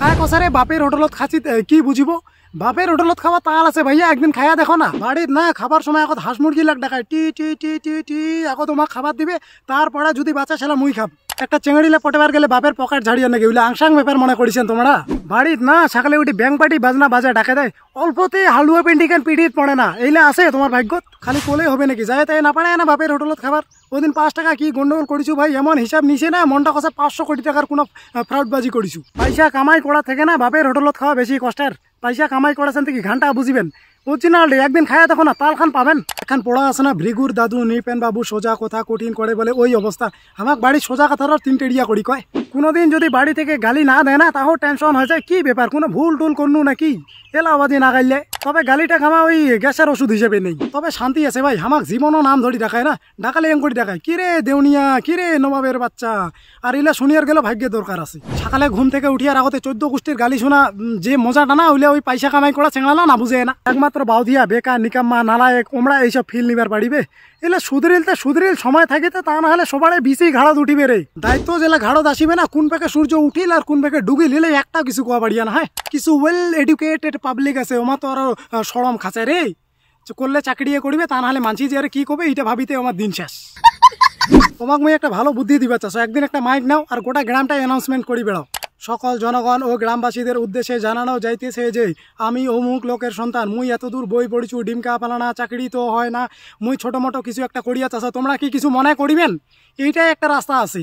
কায় কসারে বাপের হোটেলত খাচ্ছি কি বুঝিব বাপের হোটেলত খাওয়া তাল আছে ভাইয়া একদিন খাইয়া দেখো না বাড়ির না খাবার সময় এখন হাঁস মুরগি লাগ ডাকায় টি টি টি টি টি এখন তোমাক খাবার দিবে তারপরে যদি বাচ্চা ছেলে মুই খাব একটা চেঙ্গড়িলে পটেবার গেলে বাপের পকেট ঝাড়িয়ে নাকি ওইলে আংসাং ব্যাপার মনে করেছেন তোমরা বাড়িত না সকালে উঠি ব্যাংক পার্টি বাজনা বাজা ডাকে দেয় অল্পতে হালুয়া পেন্টিকেন পিঠিত পড়ে না এইলে আছে তোমার ভাগ্যত খালি কোলেই হবে নাকি যায় তাই না পারে না বাপের হোটেলত খাবার ওদিন 5 টাকা কি গন্ডগোল করেছু ভাই এমন হিসাব নিছে না মনটা কষে 500 কোটি টাকার কোনো ফ্রডবাজি করেছু পয়সা কামাই করা থেকে না বাপের হোটেলত খাওয়া বেশি কষ্টের পয়সা কামাই করেছেন কি ঘন্টা বুঝিবেন অরিজিনাল একদিন খায়া দেখো না তাল খান পাবেন এখন পড়া আছে না ভৃগুর দাদু নিপেন বাবু সোজা কথা কঠিন করে বলে ওই অবস্থা আমার বাড়ি সোজা কথার 3 টেড়িয়া করি কয় কোনোদিন যদি বাড়ি থেকে গালি না দেয় না তাও টেনশন হয়ে যায় কি ব্যাপার কোনো ভুল টুল করনু নাকি এলাবাদি না গাইলে তবে গালিটা খামা ওই গ্যাসের ওষুধ হিসেবে নেই তবে শান্তি আছে ভাই আমাক জীবনও নাম ধরি দেখায় না ডাকালে এম করে দেখায় কিরে দেউনিয়া কিরে নবাবের বাচ্চা আর ইলা শুনিয়ার গেলে ভাগ্যের দরকার আছে সকালে ঘুম থেকে উঠিয়ার আগতে 14 গোষ্ঠীর গালি শোনা যে মজাটা না হইলে ওই পয়সা কামাই করা চেঙ্গালা না বুঝে না একমাত্র বাউদিয়া বেকার নিকাম্মা নালায়েক ওমরা এইসব ফিল নিবার পারিবে এলে সুদরিল সময় থাকিতে তা না হলে সবারে বিসি ঘাড়ত উঠিবে রে দায়িত্ব জেলা ঘাড়ত আসিবে না কোন পেকে সূর্য উঠিল আর কোন পেকে ডুবিল এলে একটা কিছু কোয়া পারিয়া না হ্যাঁ কিছু ওয়েল এডুকেটেড পাবলিক আছে ওমা তো আরো সরম খাঁচে রে করলে চাকরিয়ে করবে তা না হলে মানছি যে আরে কি করবে এটা ভাবিতে আমার দিন শেষ তোমাক মুই একটা ভালো বুদ্ধি দিবা চাচ্ছ একদিন একটা মাইক নাও আর গোটা গ্রামটা অ্যানাউন্সমেন্ট করি বেড়াও সকল জনগণ ও গ্রামবাসীদের উদ্দেশ্যে জানানো যাইতেছে যে আমি অমুক লোকের সন্তান মুই এতদূর বই পড়িছু ডিমকা পালানা চাকরি তো হয় না মুই ছোট মোটো কিছু একটা করিয়া চাচ্ছ তোমরা কি কিছু মনে করিবেন এইটাই একটা রাস্তা আছে